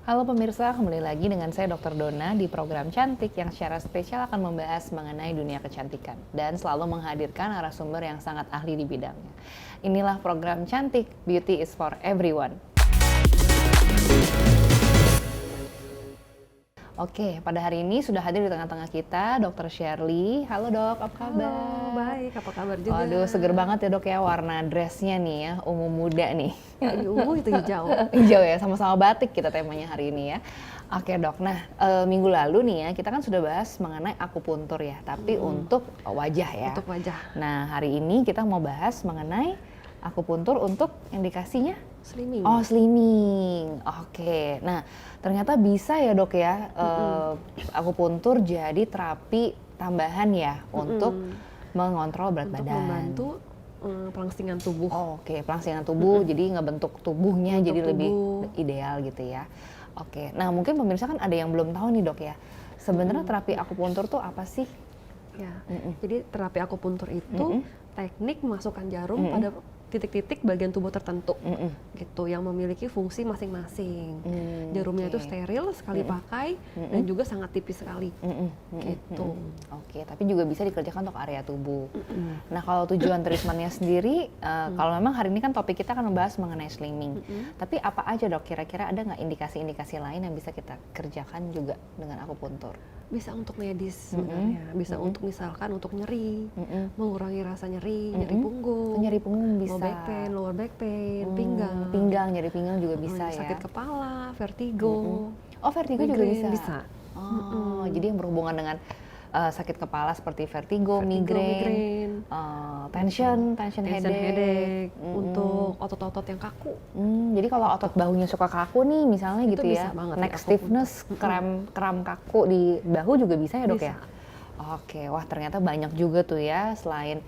Halo pemirsa, kembali lagi dengan saya Dr. Donna di program Cantik yang secara spesial akan membahas mengenai dunia kecantikan dan selalu menghadirkan narasumber yang sangat ahli di bidangnya. Inilah program Cantik, Beauty is for Everyone. Oke, pada hari ini sudah hadir di tengah-tengah kita Dr. Shirley. Halo dok, apa kabar? Halo, baik. Apa kabar juga? Waduh, seger banget ya dok ya warna dressnya nih ya, ungu muda nih. Ungu itu hijau. Hijau ya, sama-sama batik kita temanya hari ini ya. Oke dok, nah minggu lalu nih ya kita kan sudah bahas mengenai akupuntur ya, tapi untuk wajah ya. Untuk wajah. Nah hari ini kita mau bahas mengenai akupuntur untuk indikasinya Slimming. Oh, slimming. Oke. Nah, ternyata bisa ya, Dok ya. Akupuntur jadi terapi tambahan ya untuk mengontrol berat Untuk badan. membantu pelangsingan tubuh. Oh, oke, pelangsingan tubuh jadi ngebentuk tubuhnya Bentuk jadi lebih tubuh. ideal gitu ya. Oke. Nah, mungkin pemirsa kan ada yang belum tahu nih, Dok ya. Sebenarnya terapi akupuntur tuh apa sih? Ya. Jadi terapi akupuntur itu teknik memasukkan jarum pada titik-titik bagian tubuh tertentu, gitu, yang memiliki fungsi masing-masing. Jarumnya itu steril sekali pakai dan juga sangat tipis sekali, gitu. Oke, tapi juga bisa dikerjakan untuk area tubuh. Nah, kalau tujuan treatmentnya sendiri, kalau memang hari ini kan topik kita akan membahas mengenai slimming. Tapi apa aja dok, kira-kira ada nggak indikasi-indikasi lain yang bisa kita kerjakan juga dengan akupuntur? Bisa untuk medis sebenarnya, bisa untuk misalkan untuk nyeri, mengurangi rasa nyeri, nyeri punggung, Nyeri punggung bisa. lower back pain, pinggang, Nyeri pinggang juga bisa ya. sakit kepala, vertigo. Oh, vertigo juga migrain, bisa. bisa. Oh, jadi yang berhubungan dengan sakit kepala seperti vertigo, migrain, tension headache, untuk otot-otot yang kaku. Jadi kalau otot bahunya suka kaku nih misalnya Itu gitu ya, bisa banget neck ya, stiffness, kram kaku di bahu juga bisa ya dok Bisa. ya? Oke, wah ternyata banyak juga tuh ya selain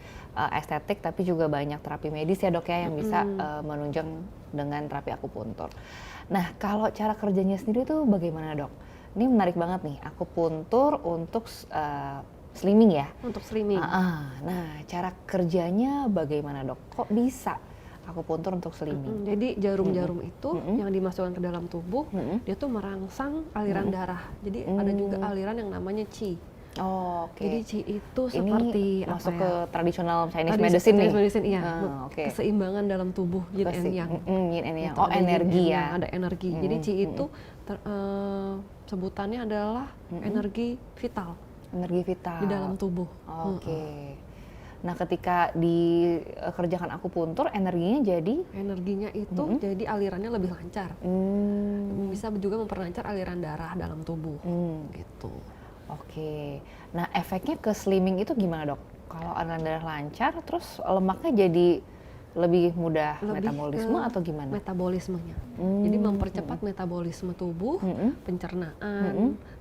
estetik tapi juga banyak terapi medis ya dok ya yang bisa menunjang dengan terapi akupuntur. Nah kalau cara kerjanya sendiri tuh bagaimana dok? Ini menarik banget nih, akupuntur untuk slimming ya? Untuk slimming. Nah cara kerjanya bagaimana dok? Kok bisa akupuntur untuk slimming? Jadi jarum-jarum itu yang dimasukkan ke dalam tubuh, dia tuh merangsang aliran darah. Jadi ada juga aliran yang namanya qi. Oh, oke. Jadi qi itu Ini seperti masuk apa ke ya? tradisional Chinese Tadi medicine nih. Chinese medicine, iya. Oke. Keseimbangan dalam tubuh, yin and yang. Yin and yang. Gitu, Oh, ada yin energi and ya. yang, ada energi. Jadi qi itu sebutannya adalah energi vital Energi vital di dalam tubuh. Oke. Nah, ketika dikerjakan akupuntur, energinya jadi Energinya itu jadi alirannya lebih lancar. Bisa juga memperlancar aliran darah dalam tubuh. Gitu. Oke. Nah, efeknya ke slimming itu gimana, Dok? Kalau aliran darah lancar, terus lemaknya jadi lebih mudah metabolisme atau gimana? Metabolismenya. Jadi mempercepat metabolisme tubuh,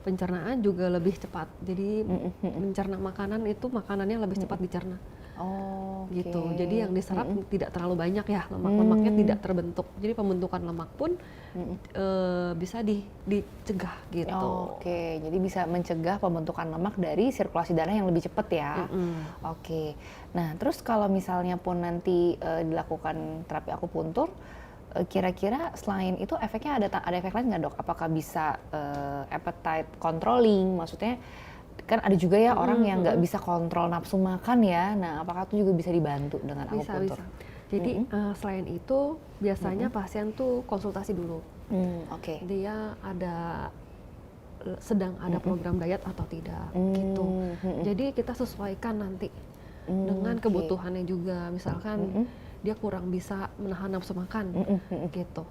pencernaan juga lebih cepat. Jadi mencerna makanan itu makanannya lebih cepat dicerna. Oh, Gitu. Jadi yang diserap tidak terlalu banyak ya, lemaknya tidak terbentuk. Jadi pembentukan lemak pun bisa dicegah gitu. Oke, jadi bisa mencegah pembentukan lemak dari sirkulasi darah yang lebih cepat ya. Oke. Nah, terus kalau misalnya pun nanti dilakukan terapi akupuntur, kira-kira selain itu efeknya ada efek lain nggak dok? Apakah bisa appetite controlling? Maksudnya kan ada juga ya orang yang nggak bisa kontrol nafsu makan ya. Nah, apakah itu juga bisa dibantu dengan akupuntur? Bisa. Jadi selain itu biasanya pasien tuh konsultasi dulu. Oke. Dia sedang ada program diet atau tidak gitu. Jadi kita sesuaikan nanti dengan kebutuhannya juga. Misalkan dia kurang bisa menahan nafsu makan gitu.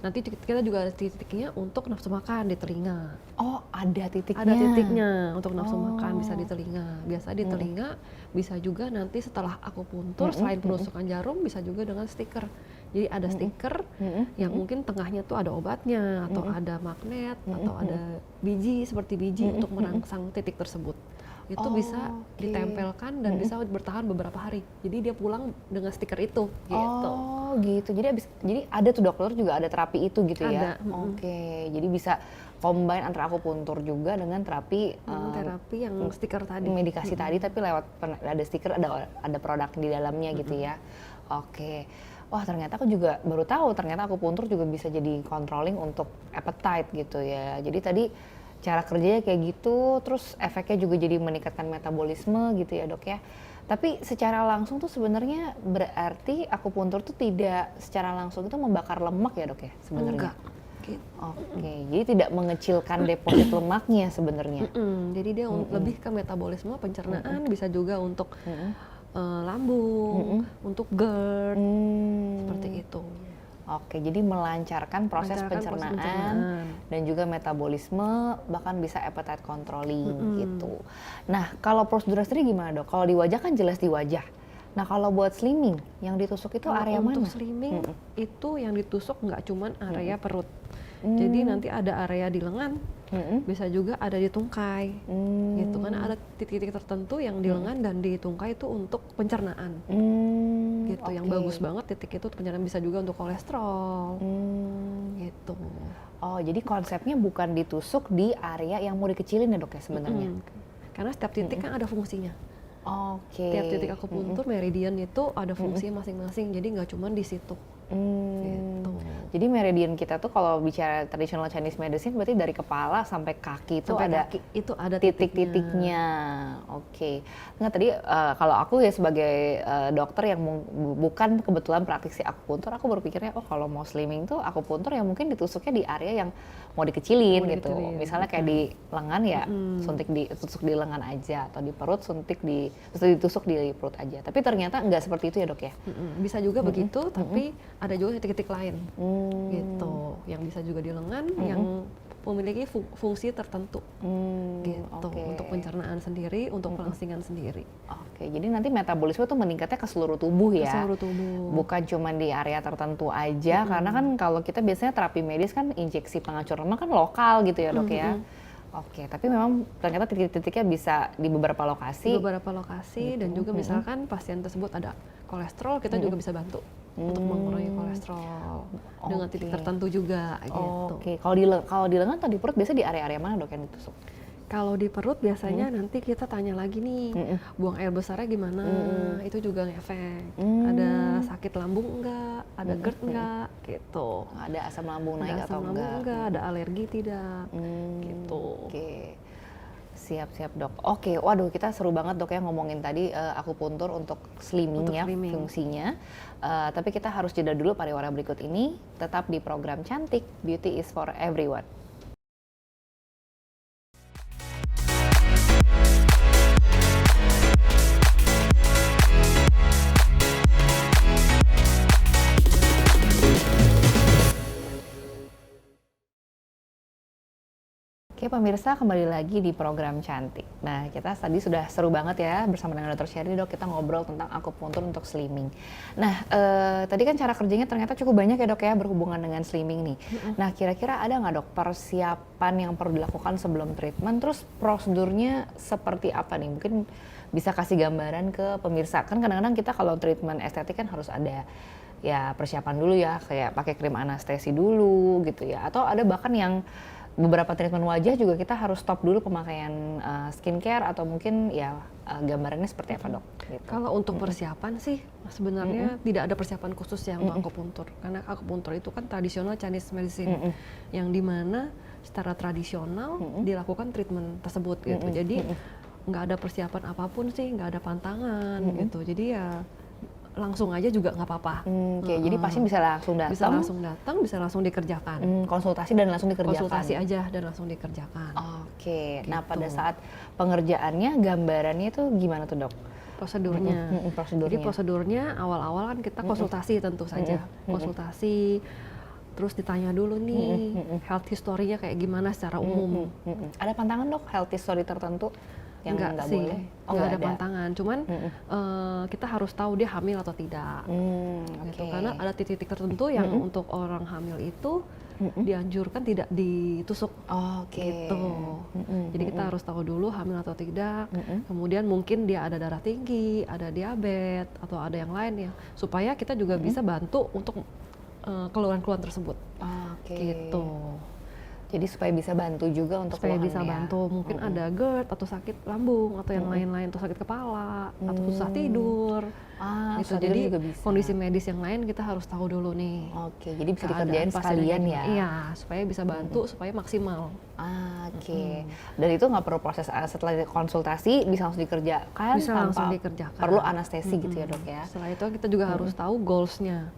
Nanti kita juga ada titiknya untuk nafsu makan di telinga. Oh, ada titiknya. Ada titiknya untuk nafsu makan bisa di telinga. Biasa di telinga, bisa juga nanti setelah akupuntur selain penusukan jarum bisa juga dengan stiker. Jadi ada stiker yang mungkin tengahnya tuh ada obatnya atau ada magnet atau ada biji seperti biji untuk merangsang titik tersebut. Itu bisa ditempelkan dan bisa bertahan beberapa hari. Jadi dia pulang dengan stiker itu gitu. Oh, gitu. Jadi ada tuh dokter juga ada terapi itu gitu ya. Ada. Oke. Jadi bisa combine antara akupuntur juga dengan terapi terapi yang stiker tadi. Medikasi tadi tapi lewat ada stiker ada produk di dalamnya gitu ya. Oke. wah ternyata aku juga baru tahu ternyata akupuntur juga bisa jadi controlling untuk appetite gitu ya. Jadi tadi cara kerjanya kayak gitu, terus efeknya juga jadi meningkatkan metabolisme gitu ya dok ya. Tapi secara langsung tuh sebenarnya berarti akupuntur tuh tidak secara langsung itu membakar lemak ya dok ya sebenarnya? Enggak. Gitu. Oke, jadi tidak mengecilkan deposit lemaknya sebenarnya. Jadi dia lebih ke metabolisme, pencernaan, bisa juga untuk lambung, untuk GERD, seperti itu. Oke, jadi melancarkan proses pencernaan dan juga metabolisme, bahkan bisa appetite controlling gitu. Nah, kalau prosedur sendiri gimana dok? Kalau di wajah kan jelas di wajah. Nah, kalau buat slimming, yang ditusuk itu area mana? Untuk slimming itu yang ditusuk nggak cuman area perut. Jadi nanti ada area di lengan, bisa juga ada di tungkai, gitu kan ada titik-titik tertentu yang di lengan dan di tungkai itu untuk pencernaan, gitu. Yang bagus banget titik itu pencernaan, bisa juga untuk kolesterol, gitu. Oh, jadi konsepnya bukan ditusuk di area yang mau dikecilin ya dok ya sebenarnya? Karena setiap titik kan ada fungsinya. Oke. Tiap titik akupuntur meridian itu ada fungsinya masing-masing, jadi nggak cuma di situ. Gitu. Jadi meridian kita tuh kalau bicara traditional Chinese medicine berarti dari kepala sampai kaki itu ada kaki, itu ada titik-titiknya. Oke. Nggak tadi kalau aku ya sebagai dokter yang bukan kebetulan praktisi akupuntur, aku berpikirnya oh kalau mau slimming tuh akupuntur yang mungkin ditusuknya di area yang mau dikecilin gitu. Misalnya kayak di lengan ya ditusuk di lengan aja, atau di perut ditusuk di perut aja. Tapi ternyata nggak seperti itu ya dok ya? Bisa juga begitu, tapi ada juga titik-titik lain gitu, yang bisa juga di lengan, yang memiliki fungsi tertentu gitu, untuk pencernaan sendiri, untuk pelangsingan sendiri. Oke, jadi nanti metabolisme tuh meningkatnya ke seluruh tubuh ya? Ke seluruh tubuh. Bukan cuma di area tertentu aja, karena kan kalau kita biasanya terapi medis kan injeksi penghancur lemak kan lokal gitu ya dok ya? Oke, tapi memang ternyata titik-titiknya bisa di beberapa lokasi. Di beberapa lokasi, dan juga misalkan pasien tersebut ada kolesterol, kita juga bisa bantu untuk mengurangi kolesterol dengan titik tertentu juga gitu. Oke, kalau di lengan atau di perut biasanya di area-area mana dok yang ditusuk? Kalau di perut biasanya nanti kita tanya lagi nih, buang air besarnya gimana, itu juga ngefek. Ada sakit lambung enggak, ada GERD enggak, gitu. Ada asam lambung naik atau enggak, ada alergi tidak, gitu. Oke. Siap-siap dok. Oke, waduh kita seru banget dok ya ngomongin tadi akupuntur untuk slimming ya fungsinya. Tapi kita harus jeda dulu pariwara berikut ini. Tetap di program Cantik, Beauty is for Everyone. Oke pemirsa, kembali lagi di program Cantik. Nah, kita tadi sudah seru banget ya bersama dengan Dr. Sherry dok, kita ngobrol tentang akupuntur untuk slimming. Nah, tadi kan cara kerjanya ternyata cukup banyak ya dok ya berhubungan dengan slimming nih. Nah, kira-kira ada nggak dok persiapan yang perlu dilakukan sebelum treatment? Terus prosedurnya seperti apa nih? Mungkin bisa kasih gambaran ke pemirsa. Kan kadang-kadang kita kalau treatment estetik kan harus ada ya persiapan dulu ya, kayak pakai krim anestesi dulu gitu ya. Atau ada bahkan yang beberapa treatment wajah juga kita harus stop dulu pemakaian skincare atau mungkin ya gambarannya seperti apa dok? Gitu. Kalau untuk persiapan sih sebenarnya tidak ada persiapan khusus ya untuk akupuntur, karena akupuntur itu kan tradisional Chinese medicine yang dimana secara tradisional dilakukan treatment tersebut gitu. Jadi nggak ada persiapan apapun sih, nggak ada pantangan gitu. Jadi ya langsung aja juga nggak apa-apa. Jadi pasien bisa langsung datang? Bisa langsung datang, bisa langsung dikerjakan. Konsultasi dan langsung dikerjakan? Konsultasi aja dan langsung dikerjakan. Oke, gitu. Nah pada saat pengerjaannya gambarannya itu gimana tuh dok? Prosedurnya. Jadi prosedurnya awal-awal kan kita konsultasi tentu saja. Konsultasi, terus ditanya dulu nih health history-nya kayak gimana secara umum. Ada pantangan dok health history tertentu? Yang nggak sih, boleh? nggak ada pantangan, cuman kita harus tahu dia hamil atau tidak, gitu. Karena ada titik-titik tertentu yang untuk orang hamil itu dianjurkan tidak ditusuk, gitu. Jadi kita harus tahu dulu hamil atau tidak, kemudian mungkin dia ada darah tinggi, ada diabetes, atau ada yang lain ya, supaya kita juga bisa bantu untuk keluhan-keluhan tersebut, gitu. Jadi supaya bisa bantu juga untuk supaya bisa keluhannya. bantu. Mungkin ada GERD atau sakit lambung atau yang lain-lain, atau sakit kepala atau susah tidur. Gitu. Susah tidur Jadi juga bisa. kondisi medis yang lain kita harus tahu dulu nih. Oke, jadi bisa Keadaan dikerjain pasiennya sekalian kayak ya. gimana. Iya, supaya bisa bantu, supaya maksimal. Oke. Dan itu nggak perlu proses setelah konsultasi bisa langsung dikerjakan Bisa langsung tanpa dikerjakan. perlu anestesi gitu ya, Dok ya. Setelah itu kita juga harus tahu goals-nya.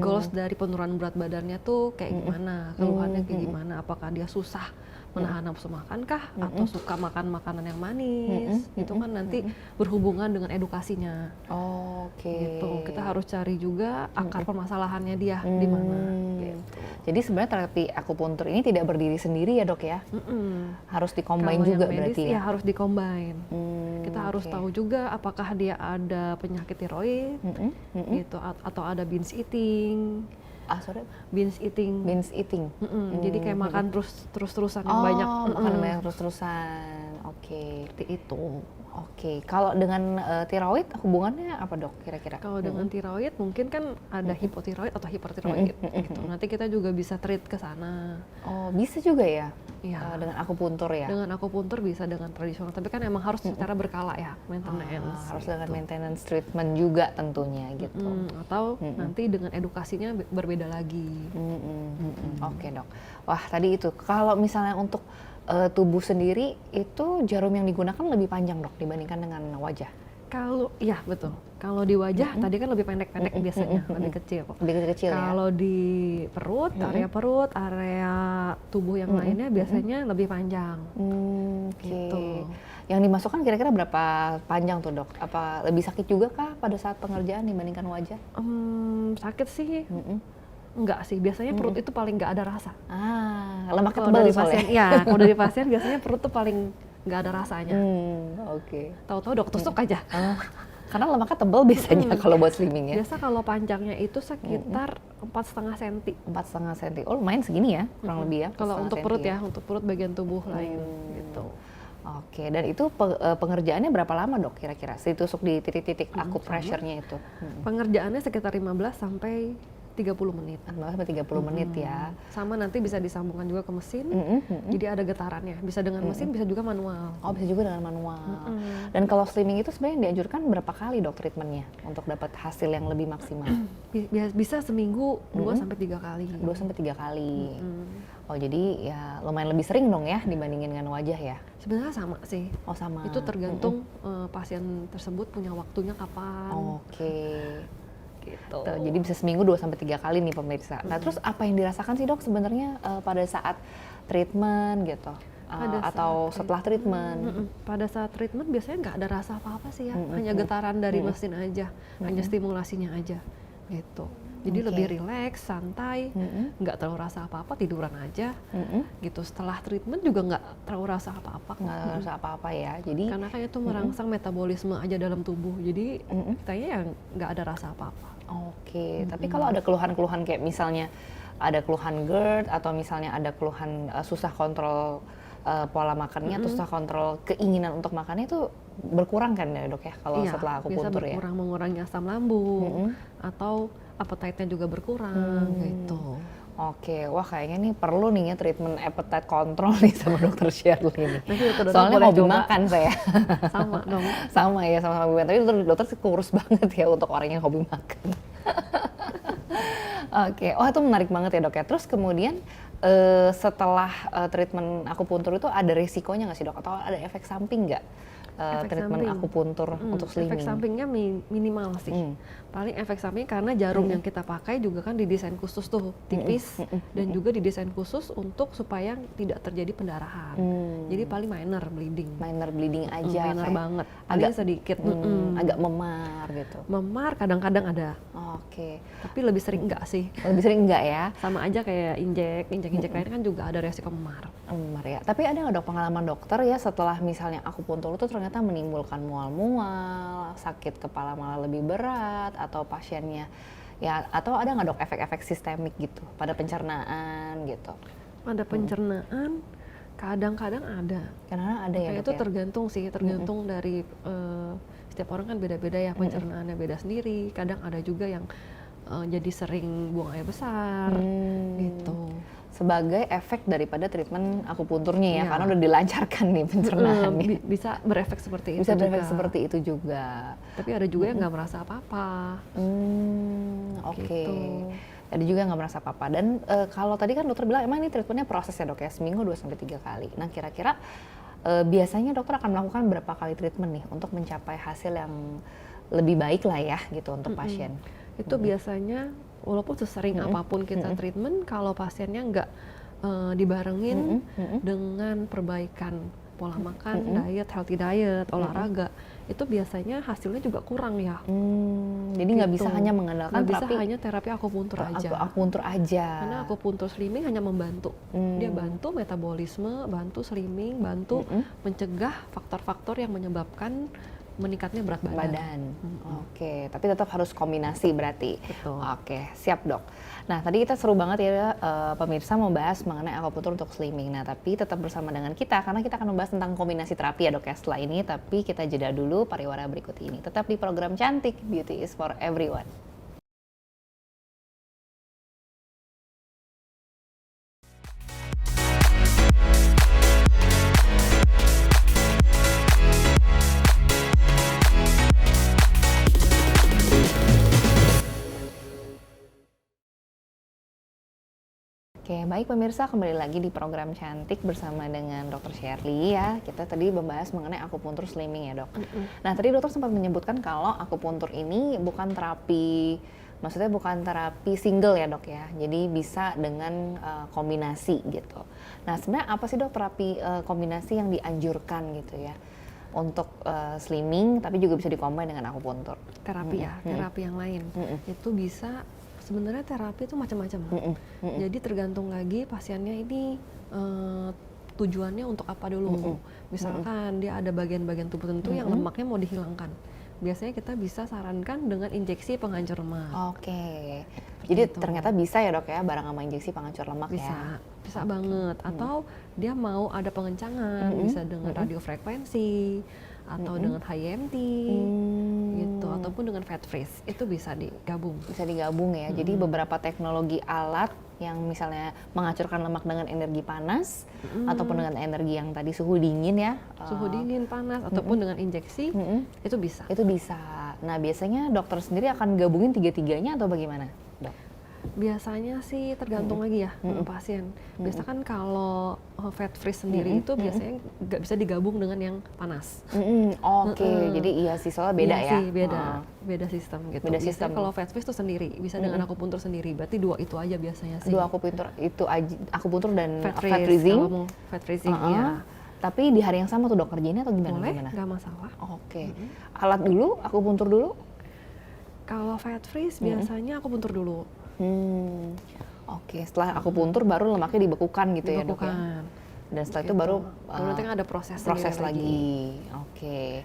Goals dari penurunan berat badannya tuh kayak gimana, keluhannya kayak gimana, apakah dia susah menahan nafsu makan kah, atau suka makan makanan yang manis. Itu kan nanti berhubungan dengan edukasinya. Oke. Gitu. Kita harus cari juga akar permasalahannya dia di mana. Gitu. Jadi sebenarnya terapi akupuntur ini tidak berdiri sendiri ya, Dok ya. Harus Kalau dicombine yang juga medis, berarti ya. ya harus dicombine. Kita harus oke. tahu juga apakah dia ada penyakit tiroid, gitu, atau ada binge eating. Sorry. Binge eating. Binge eating. Jadi kayak makan terus-terusan yang banyak. Makan banyak terus-terusan. Oke. Seperti itu. Oke, kalau dengan tiroid hubungannya apa, Dok, kira-kira? Kalau dengan tiroid mungkin kan ada hipotiroid atau hipertiroid gitu. Nanti kita juga bisa treat ke sana. Oh, bisa juga ya? Iya. Dengan akupuntur ya? Dengan akupuntur bisa, dengan tradisional, tapi kan emang harus secara berkala ya, maintenance. Harus dengan maintenance treatment juga tentunya gitu. Atau nanti dengan edukasinya berbeda lagi. Oke, Dok. Wah, tadi itu kalau misalnya untuk tubuh sendiri itu jarum yang digunakan lebih panjang, Dok, dibandingkan dengan wajah. Kalau, iya betul. Kalau di wajah tadi kan lebih pendek-pendek biasanya, lebih kecil. Lebih kecil ya? Kalau di perut, area tubuh yang lainnya biasanya lebih panjang. Oke. Gitu. Yang dimasukkan kira-kira berapa panjang tuh, Dok? Apa lebih sakit juga kah pada saat pengerjaan dibandingkan wajah? Sakit sih, enggak sih. Biasanya perut itu paling nggak ada rasa. Lemaknya Kalau tebal dari soalnya. pasien, ya kalau dari pasien biasanya perut tuh paling nggak ada rasanya. Oke. Tahu-tahu dok tusuk aja. Karena lemaknya tebal biasanya kalau buat slimming ya. Biasa kalau panjangnya itu sekitar 4,5 cm. 4,5 cm. Oh, lumayan segini ya, kurang lebih ya. Kalau 4,5 untuk cm perut ya, untuk perut bagian tubuh lain gitu. Oke, dan itu pengerjaannya berapa lama, Dok, kira-kira? Ditusuk di titik-titik acupressure-nya itu? Pengerjaannya sekitar 15 sampai 30 menit. 15 sampai 30 menit ya. Sama nanti bisa disambungkan juga ke mesin, jadi ada getarannya. Bisa dengan mesin, bisa juga manual. Oh, bisa juga dengan manual. Dan kalau slimming itu sebenarnya yang dianjurkan berapa kali, Dok, treatmentnya untuk dapat hasil yang lebih maksimal? Bisa seminggu 2 sampai 3 kali. 2 sampai 3 kali. Oh, jadi ya lumayan lebih sering dong ya dibandingin dengan wajah ya? Sebenarnya sama sih. Oh, sama. Itu tergantung pasien tersebut punya waktunya kapan. Oke. Gitu. Tuh, jadi bisa seminggu 2 sampai 3 kali nih pemirsa. Nah, terus apa yang dirasakan sih, Dok, sebenarnya pada saat treatment gitu? Atau setelah treatment? Pada saat treatment biasanya nggak ada rasa apa-apa sih ya, hanya getaran dari mesin aja, hanya stimulasinya aja gitu. Jadi lebih rileks, santai, nggak terlalu rasa apa-apa, tiduran aja gitu. Setelah treatment juga nggak terlalu rasa apa-apa. Nggak rasa apa-apa ya, jadi Karena kan itu merangsang metabolisme aja dalam tubuh, jadi kitanya ya nggak ada rasa apa-apa. Oke, tapi kalau ada keluhan-keluhan kayak misalnya ada keluhan GERD atau misalnya ada keluhan susah kontrol pola makannya atau susah kontrol keinginan untuk makannya, itu berkurang kan ya, Dok ya, kalau setelah akupuntur ya? Bisa berkurang, mengurangi asam lambung atau appetite-nya juga berkurang gitu. Oke, wah kayaknya nih perlu nih ya treatment appetite control nih sama Dokter Shirley nih. Nanti dokter Soalnya boleh hobi coba. makan saya. Sama dong. Sama ya, sama hobi makan. Tapi dokter sih kurus banget ya untuk orang yang hobi makan. Oke, oh itu menarik banget ya, Dok ya. Terus kemudian setelah treatment akupuntur itu ada resikonya nggak sih, Dok? Atau ada efek samping nggak treatment samping. akupuntur untuk slimming? Efek sampingnya minimal sih. Paling efek samping karena jarum yang kita pakai juga kan didesain khusus tuh, tipis, dan juga didesain khusus untuk supaya tidak terjadi pendarahan. Jadi paling minor bleeding. Minor bleeding aja, Minor kayak banget, agak paling sedikit. agak memar gitu. Memar kadang-kadang ada, Oke, tapi lebih sering enggak sih. lebih sering enggak ya? Sama aja kayak injek lain kan juga ada resiko memar. Memar ya. Tapi ada nggak, Dok, pengalaman dokter ya setelah misalnya akupuntur itu ternyata menimbulkan mual-mual, sakit kepala malah lebih berat, atau pasiennya ya, atau ada nggak, Dok, efek-efek sistemik gitu pada pencernaan gitu? Ada pencernaan, kadang-kadang ada. Karena ada ya, Kayak Dok, itu ya? tergantung sih, tergantung dari setiap orang kan beda-beda ya, pencernaannya beda sendiri. Kadang ada juga yang jadi sering buang air besar gitu. Sebagai efek daripada treatment akupunturnya ya, Iya. karena udah dilancarkan nih pencernaannya. Bisa berefek seperti Bisa itu berefek juga. seperti itu juga. Tapi ada juga yang nggak merasa apa-apa. Oke. Gitu. Ada juga nggak merasa apa-apa. Dan kalau tadi kan dokter bilang emang ini treatmentnya proses ya dok ya, seminggu 2-3 kali. Nah kira-kira biasanya dokter akan melakukan berapa kali treatment nih untuk mencapai hasil yang lebih baik lah ya gitu untuk pasien? Itu biasanya walaupun sesering apapun kita treatment, kalau pasiennya nggak dibarengin dengan perbaikan pola makan, diet, healthy diet, olahraga, itu biasanya hasilnya juga kurang ya. Jadi nggak Gitu. bisa hanya mengandalkan Nggak bisa terapi hanya terapi akupuntur aja. akupuntur aja. Karena akupuntur slimming hanya membantu. Dia bantu metabolisme, bantu slimming, bantu mencegah faktor-faktor yang menyebabkan meningkatnya berat badan. Oke, tapi tetap harus kombinasi berarti. Betul. Oke, siap dok. Nah tadi kita seru banget ya pemirsa membahas mengenai akupuntur untuk slimming. Nah tapi tetap bersama dengan kita karena kita akan membahas tentang kombinasi terapi ya dok ya setelah ini. Tapi kita jeda dulu pariwara berikut ini. Tetap di program Cantik, Beauty is for Everyone. Oke, baik pemirsa, kembali lagi di program Cantik bersama dengan Dr. Shirley ya. Kita tadi membahas mengenai akupuntur slimming ya dok. Nah tadi dokter sempat menyebutkan kalau akupuntur ini bukan terapi, maksudnya bukan terapi single ya dok ya. Jadi bisa dengan kombinasi gitu. Nah sebenarnya apa sih dok terapi kombinasi yang dianjurkan gitu ya? Untuk slimming tapi juga bisa dikombin dengan akupuntur. Terapi ya, terapi yang lain. Itu bisa, sebenarnya terapi itu macam-macam. Jadi tergantung lagi pasiennya ini tujuannya untuk apa dulu. Misalkan dia ada bagian-bagian tubuh tertentu yang lemaknya mau dihilangkan. Biasanya kita bisa sarankan dengan injeksi penghancur lemak. Oke. Jadi ternyata bisa ya dok ya bareng sama injeksi penghancur lemak ya. Bisa banget. Atau dia mau ada pengencangan, bisa dengan radiofrekuensi atau dengan HIMT gitu, ataupun dengan fat freeze. Itu bisa digabung. Bisa digabung ya. Jadi beberapa teknologi alat yang misalnya menghancurkan lemak dengan energi panas ataupun dengan energi yang tadi suhu dingin ya. Suhu dingin, panas, ataupun dengan injeksi, itu bisa. Itu bisa. Nah biasanya dokter sendiri akan gabungin tiga-tiganya atau bagaimana dok? Biasanya sih tergantung lagi ya pasien. Biasa kan kalau fat freeze sendiri itu biasanya nggak bisa digabung dengan yang panas. Oke, jadi iya sih soalnya beda Iya ya. sih, beda sistem gitu. Beda Biasanya sistem. kalau fat freeze itu sendiri, bisa dengan akupuntur sendiri. Berarti dua itu aja biasanya sih. Dua akupuntur itu aja, akupuntur dan fat fat freeze. freezing. Kalau mau fat freezing ya. Tapi di hari yang sama tuh dok kerjanya atau gimana? Boleh, Gimana? nggak masalah. Oke. Alat dulu, akupuntur dulu. Kalau fat freeze biasanya akupuntur dulu. Oke, setelah akupuntur baru lemaknya dibekukan gitu ya dok ya. Dibekukan. Dan setelah itu baru nanti kan ada proses lagi. Oke.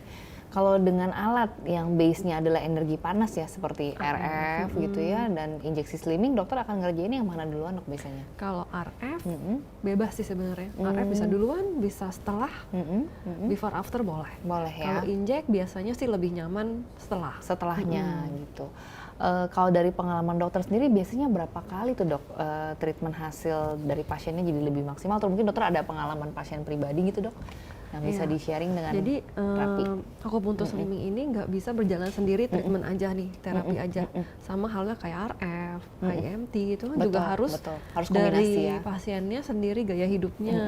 Kalau dengan alat yang base-nya adalah energi panas ya seperti RF gitu ya dan injeksi slimming, dokter akan ngerjain yang mana duluan dok biasanya? Kalau RF bebas sih sebenarnya. RF bisa duluan, bisa setelah, before after boleh. Boleh ya. Kalau injek biasanya sih lebih nyaman setelah. Setelahnya gitu. Kalau dari pengalaman dokter sendiri biasanya berapa kali tuh dok treatment hasil dari pasiennya jadi lebih maksimal atau mungkin dokter ada pengalaman pasien pribadi gitu dok yang bisa di-sharing dengan Jadi terapi? akupuntur slimming ini nggak bisa berjalan sendiri treatment aja nih, terapi aja. Sama halnya kayak RF, HIMT itu kan juga harus Harus kombinasi dari ya. pasiennya sendiri, gaya hidupnya,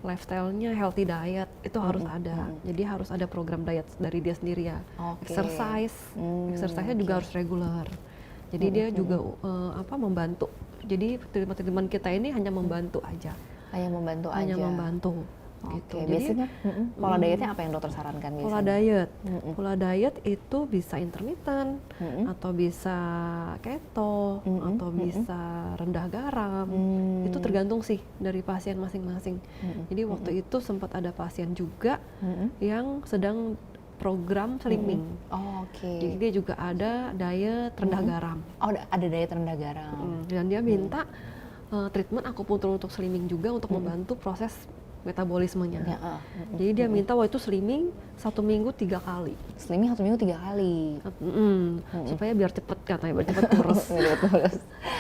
lifestyle-nya, healthy diet itu harus ada. Jadi harus ada program diet dari dia sendiri ya. Oke. Exercise-nya juga harus reguler. Jadi dia juga membantu. Jadi treatment kita ini hanya membantu aja. Hanya membantu Hanya aja. membantu. Oke, Gitu. biasanya pola dietnya apa yang dokter sarankan biasanya? Pola diet itu bisa intermittent atau bisa keto atau bisa rendah garam. Itu tergantung sih dari pasien masing-masing. Jadi waktu itu sempat ada pasien juga yang sedang program slimming. Oke. Jadi dia juga ada diet rendah garam. Oh, ada diet rendah garam. Dan dia minta treatment akupuntur untuk slimming juga untuk membantu proses metabolismenya. Ya, Jadi dia minta waktu itu slimming 1 minggu 3 kali. Slimming 1 minggu 3 kali. Supaya biar cepet katanya, biar cepet kurus.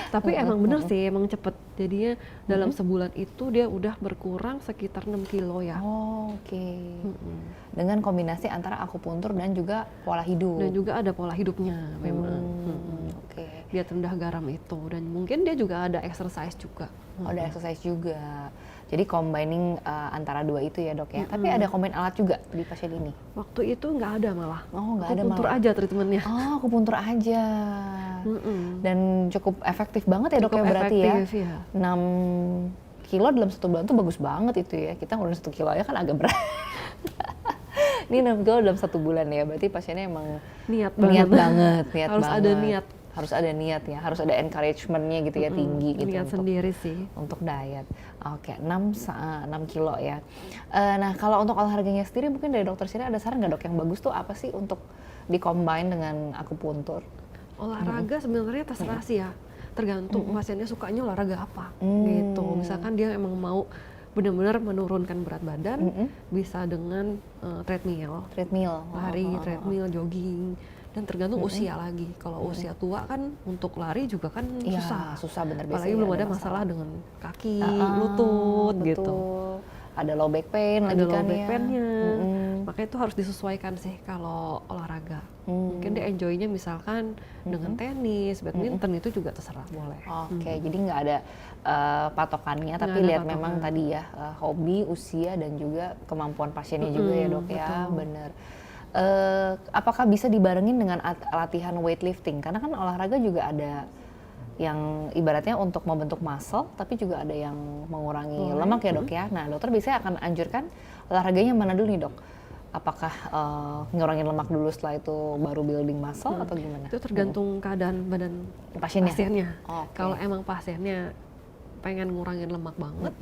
Tapi emang bener sih, emang cepet. Jadinya dalam sebulan itu dia udah berkurang sekitar 6 kilo ya. Oh, oke. Dengan kombinasi antara akupuntur dan juga pola hidup. Dan juga ada pola hidupnya memang. Oke. Dia rendah garam itu. Dan mungkin dia juga ada exercise juga. Ada exercise juga. Jadi combining antara dua itu ya dok ya. Tapi ada combine alat juga di pasien ini? Waktu itu nggak ada malah. Oh, nggak ada Akupuntur malah. aja treatmentnya. Oh, akupuntur aja. Dan cukup efektif banget ya dok ya berarti efektif, ya. 6 kilo dalam 1 bulan tuh bagus banget itu ya. Kita ngurusin 1 kilo aja kan agak berat. Ini 6 kilo dalam 1 bulan ya. Berarti pasiennya emang Niat banget. Harus banget. ada niat. Harus ada niat ya, harus ada encouragement-nya gitu ya, tinggi gitu Niat untuk, sendiri sih. untuk diet. Oke, 6 kilo ya. Nah, kalau untuk olahraganya sendiri mungkin dari dokter Sherry ada saran nggak dok yang bagus tuh apa sih untuk di-combine dengan akupuntur? Olahraga sebenarnya terserah sih ya. Tergantung pasiennya sukanya olahraga apa gitu. Misalkan dia emang mau benar-benar menurunkan berat badan, bisa dengan treadmill, lari, treadmill, jogging. Dan tergantung usia lagi. Kalau usia tua kan untuk lari juga kan susah bener. Apalagi belum ada masalah dengan kaki, lutut gitu. Ada low back pain ada lagi low kan back ya. pain-nya. Makanya itu harus disesuaikan sih kalau olahraga. Mungkin dia enjoy-nya misalkan dengan tenis, badminton itu juga terserah boleh. Oke, jadi nggak ada patokannya, tapi ada lihat patokan. memang tadi ya hobi, usia dan juga kemampuan pasiennya juga ya dok ya, bener. Apakah bisa dibarengin dengan latihan weightlifting? Karena kan olahraga juga ada yang ibaratnya untuk membentuk muscle, tapi juga ada yang mengurangi lemak ya dok ya. Nah dokter biasanya akan anjurkan olahraganya mana dulu nih dok? Apakah ngurangin lemak dulu setelah itu baru building muscle atau gimana? Itu tergantung keadaan badan Pasiennya. Okay. Kalau emang pasiennya pengen ngurangin lemak banget,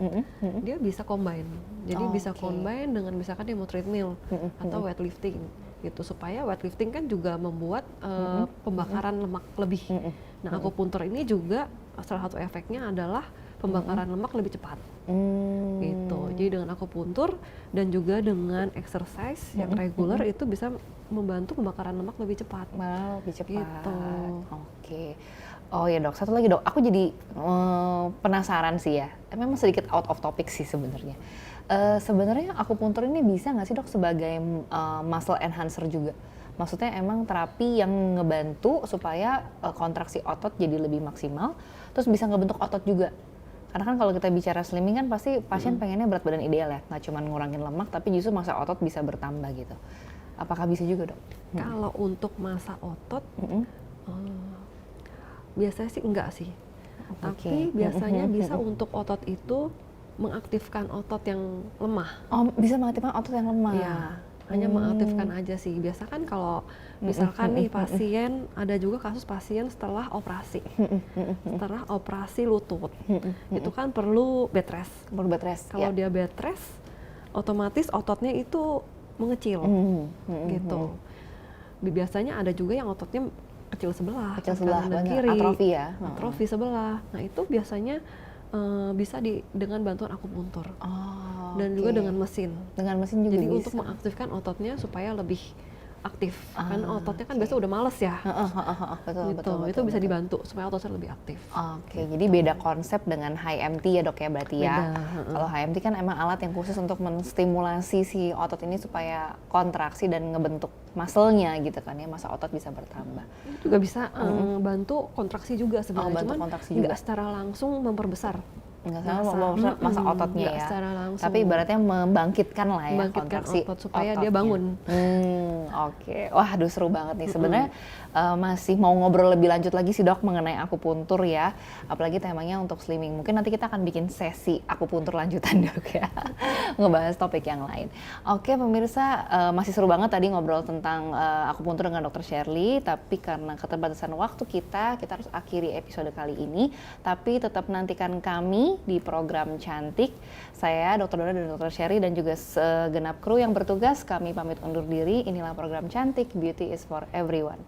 dia bisa combine. Jadi bisa combine dengan misalkan dia mau treadmill atau weightlifting gitu, supaya weightlifting kan juga membuat pembakaran lemak lebih. Nah, akupuntur ini juga salah satu efeknya adalah pembakaran lemak lebih cepat. Gitu. Jadi dengan akupuntur dan juga dengan exercise yang reguler itu bisa membantu pembakaran lemak lebih cepat. Lebih cepat. Gitu. Oke. Oh ya dok, satu lagi dok, aku jadi penasaran sih ya. Memang sedikit out of topic sih sebenarnya. Sebenarnya akupuntur ini bisa nggak sih dok sebagai muscle enhancer juga? Maksudnya emang terapi yang ngebantu supaya kontraksi otot jadi lebih maksimal, terus bisa ngebentuk otot juga. Karena kan kalau kita bicara slimming kan pasti pasien pengennya berat badan ideal ya, nggak cuma ngurangin lemak, tapi justru massa otot bisa bertambah gitu. Apakah bisa juga dok? Kalau untuk massa otot, biasanya sih enggak sih. Tapi biasanya bisa untuk otot itu mengaktifkan otot yang lemah. Oh, bisa mengaktifkan otot yang lemah. Iya, hanya mengaktifkan aja sih. Biasa kan kalau misalkan nih pasien, ada juga kasus pasien setelah operasi. Setelah operasi lutut. Itu kan perlu bed rest. Perlu bed rest. Kalau dia bed rest, otomatis ototnya itu mengecil. Gitu. Biasanya ada juga yang ototnya kecil sebelah dan kiri, atrofi ya, atrofi sebelah. Nah itu biasanya bisa dengan bantuan akupuntur dan juga dengan mesin. Dengan mesin juga jadi bisa. Untuk mengaktifkan ototnya supaya lebih aktif. Karena ototnya kan biasa udah males ya. Betul. Itu bisa dibantu supaya ototnya lebih aktif. Oke, jadi beda konsep dengan high MT ya dok ya berarti ya. Kalau high MT kan emang alat yang khusus untuk menstimulasi si otot ini supaya kontraksi dan ngebentuk muscle-nya gitu kan ya, massa otot bisa bertambah. Juga bisa bantu kontraksi juga sebenarnya, cuman nggak secara langsung memperbesar. Nggak salah masa ototnya ya, secara langsung. Tapi ibaratnya membangkitkan lah ya, membangkitkan kontraksi otot supaya ototnya. dia bangun. Oke. Wah, aduh seru banget nih. Sebenarnya masih mau ngobrol lebih lanjut lagi sih dok mengenai akupuntur ya. Apalagi temanya untuk slimming. Mungkin nanti kita akan bikin sesi akupuntur lanjutan dok ya. Ngebahas topik yang lain. Oke pemirsa, masih seru banget tadi ngobrol tentang akupuntur dengan Dr. Sherly. Tapi karena keterbatasan waktu kita harus akhiri episode kali ini. Tapi tetap nantikan kami di program Cantik. Saya Dr. Dora dan Dr. Sherly dan juga segenap kru yang bertugas, kami pamit undur diri. Inilah program Cantik, Beauty is for Everyone.